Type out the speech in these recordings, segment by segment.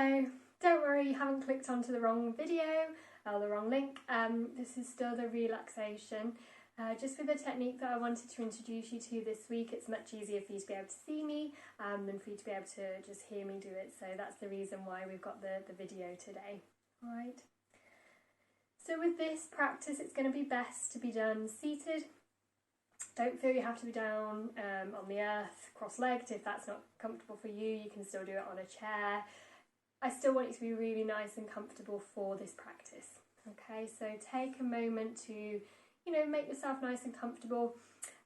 So don't worry, you haven't clicked onto the wrong video or the wrong link. This is still the relaxation. Just with the technique that I wanted to introduce you to this week, it's much easier for you to be able to see me than for you to be able to just hear me do it. So that's the reason why we've got the video today. All right. So with this practice, it's going to be best to be done seated. Don't feel you have to be down on the earth, cross-legged. If that's not comfortable for you, you can still do it on a chair. I still want you to be really nice and comfortable for this practice. Okay, so take a moment to, make yourself nice and comfortable.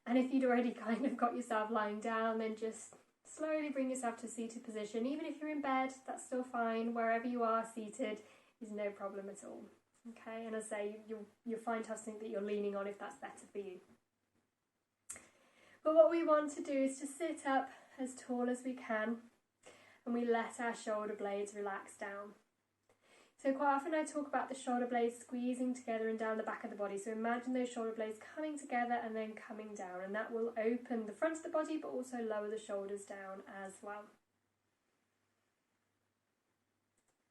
And if you'd already kind of got yourself lying down, then just slowly bring yourself to a seated position. Even if you're in bed, that's still fine. Wherever you are seated is no problem at all. Okay, and as I say, you'll find to have something that you're leaning on if that's better for you. But what we want to do is to sit up as tall as we can, and we let our shoulder blades relax down. So quite often I talk about the shoulder blades squeezing together and down the back of the body. So imagine those shoulder blades coming together and then coming down, and that will open the front of the body but also lower the shoulders down as well.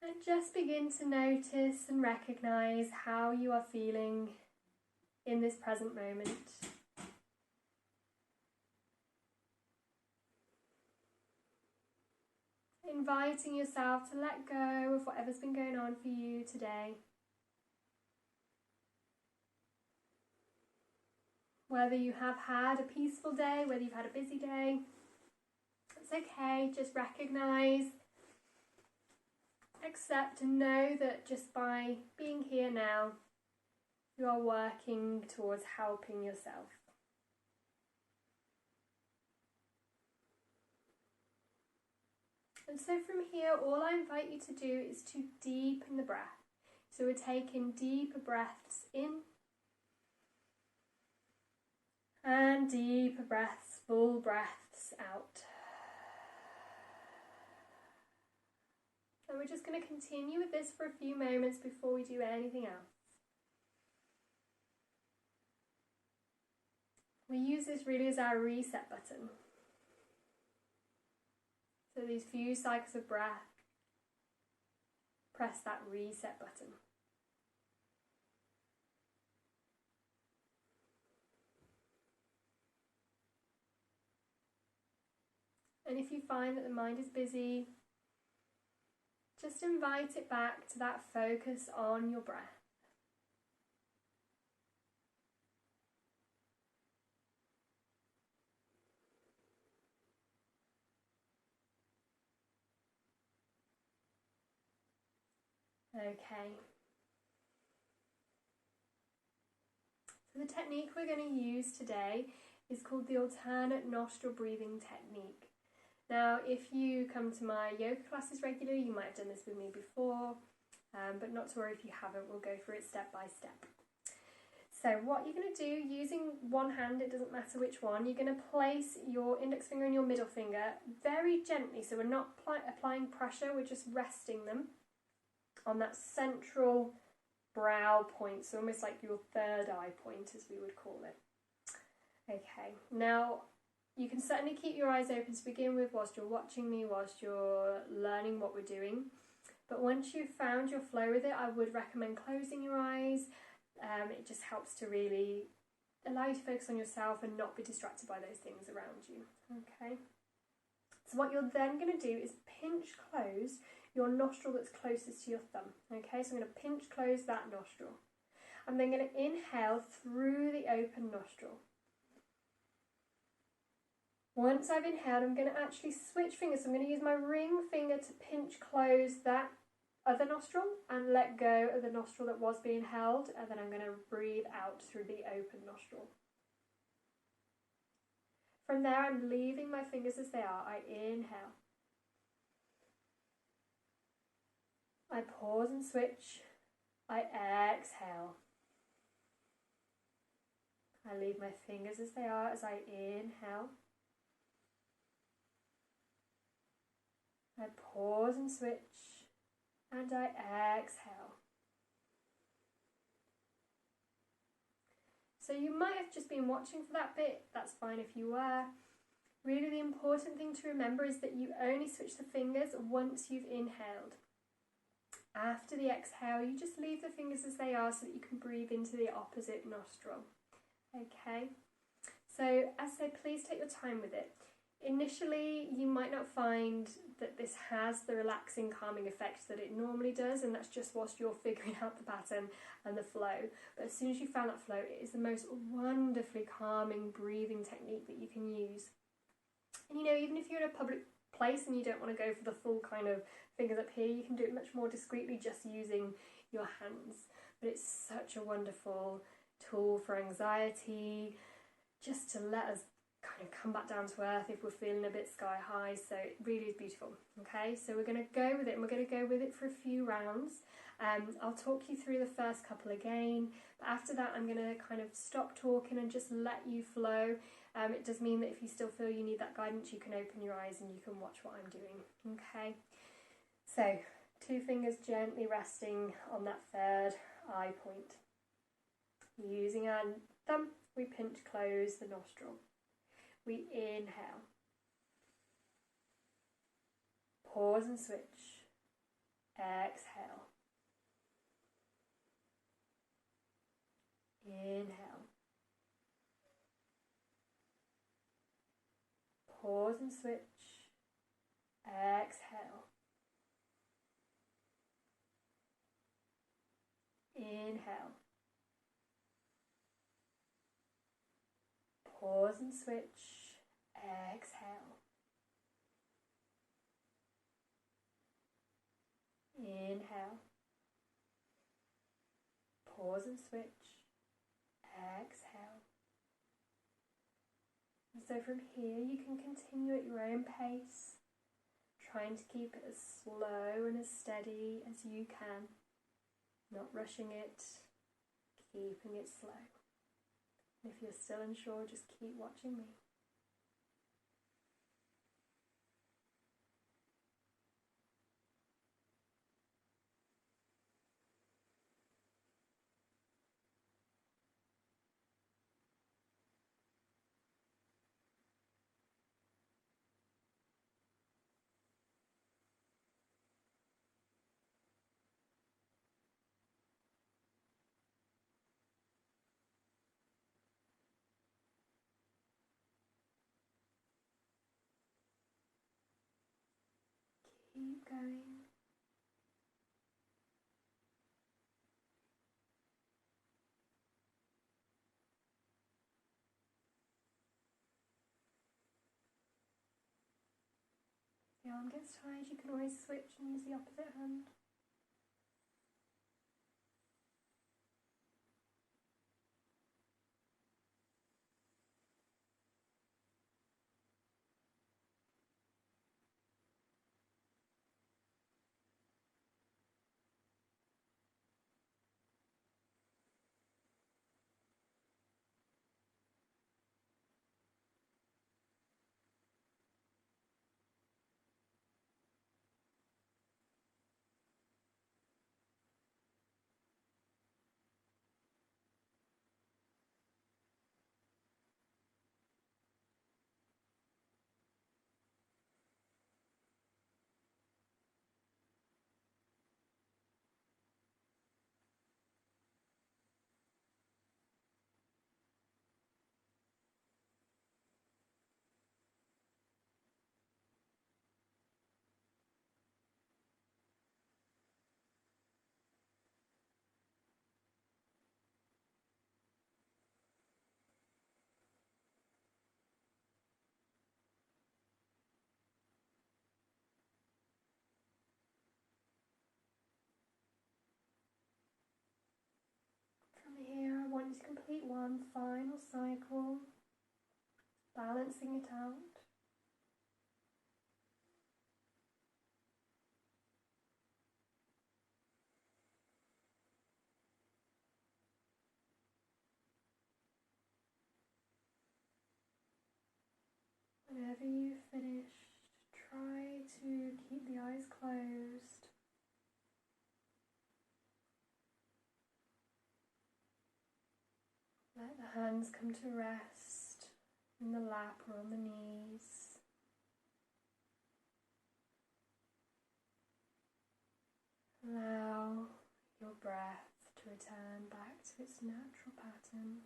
And just begin to notice and recognise how you are feeling in this present moment. Inviting yourself to let go of whatever's been going on for you today. Whether you have had a peaceful day, whether you've had a busy day, it's okay. Just recognise, accept and know that just by being here now, you are working towards helping yourself. And so from here, all I invite you to do is to deepen the breath. So we're taking deeper breaths in and deeper breaths, full breaths out. And we're just going to continue with this for a few moments before we do anything else. We use this really as our reset button. So these few cycles of breath, press that reset button. And if you find that the mind is busy, just invite it back to that focus on your breath. Okay. So the technique we're going to use today is called the alternate nostril breathing technique. Now, if you come to my yoga classes regularly, you might have done this with me before, but not to worry if you haven't, we'll go through it step by step. So what you're going to do, using one hand, it doesn't matter which one, you're going to place your index finger and your middle finger very gently, so we're not applying pressure, we're just resting them on that central brow point, so almost like your third eye point, as we would call it. Okay, now you can certainly keep your eyes open to begin with whilst you're watching me, whilst you're learning what we're doing. But once you've found your flow with it, I would recommend closing your eyes. It just helps to really allow you to focus on yourself and not be distracted by those things around you. Okay. So what you're then going to do is pinch close your nostril that's closest to your thumb. Okay, so I'm going to pinch close that nostril. I'm then going to inhale through the open nostril. Once I've inhaled, I'm going to actually switch fingers. So I'm going to use my ring finger to pinch close that other nostril and let go of the nostril that was being held, and then I'm going to breathe out through the open nostril. From there, I'm leaving my fingers as they are. I inhale. I pause and switch. I exhale. I leave my fingers as they are as I inhale. I pause and switch, and I exhale. So you might have just been watching for that bit, that's fine if you were. Really the important thing to remember is that you only switch the fingers once you've inhaled. After the exhale, you just leave the fingers as they are so that you can breathe into the opposite nostril. Okay, so as I say, please take your time with it. Initially, you might not find that this has the relaxing, calming effect that it normally does, and that's just whilst you're figuring out the pattern and the flow. But as soon as you found that flow, it is the most wonderfully calming breathing technique that you can use. And you know, even if you're in a public place and you don't want to go for the full kind of fingers up here, you can do it much more discreetly just using your hands. But it's such a wonderful tool for anxiety, just to let us kind of come back down to earth if we're feeling a bit sky high. So it really is beautiful. Okay, so we're going to go with it, and we're going to go with it for a few rounds. I'll talk you through the first couple again, but after that I'm going to kind of stop talking and just let you flow. It does mean that if you still feel you need that guidance, you can open your eyes and you can watch what I'm doing. Okay, so 2 fingers gently resting on that third eye point. Using our thumb, we pinch close the nostril. We inhale. Pause and switch. Exhale. Inhale. Pause and switch. Exhale. Inhale. Pause and switch. Exhale. Inhale. Pause and switch. Exhale. And so from here you can continue at your own pace, trying to keep it as slow and as steady as you can, not rushing it, keeping it slow. If you're still unsure, just keep watching me. Keep going. If the arm gets tired, you can always switch and use the opposite hand. From here, I want you to complete one final cycle, balancing it out. Whenever you've finished, try to keep the eyes closed. Let the hands come to rest in the lap or on the knees. Allow breath to return back to its natural pattern.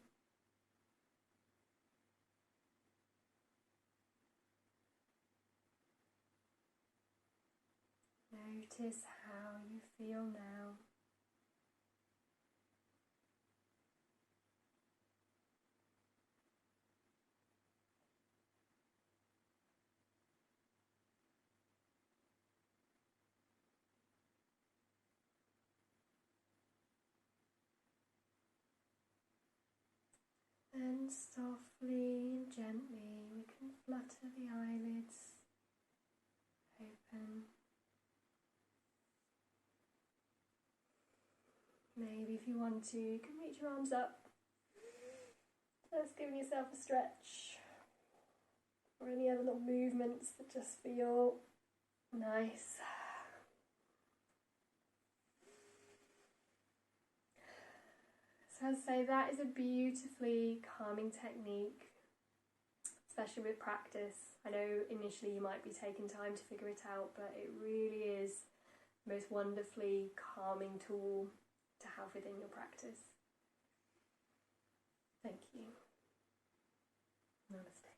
Notice how you feel now. And softly and gently we can flutter the eyelids open. Maybe if you want to, you can reach your arms up. Just giving yourself a stretch. Or any other little movements that just feel nice. So as I say, that is a beautifully calming technique, especially with practice. I know initially you might be taking time to figure it out, but it really is the most wonderfully calming tool to have within your practice. Thank you. Namaste.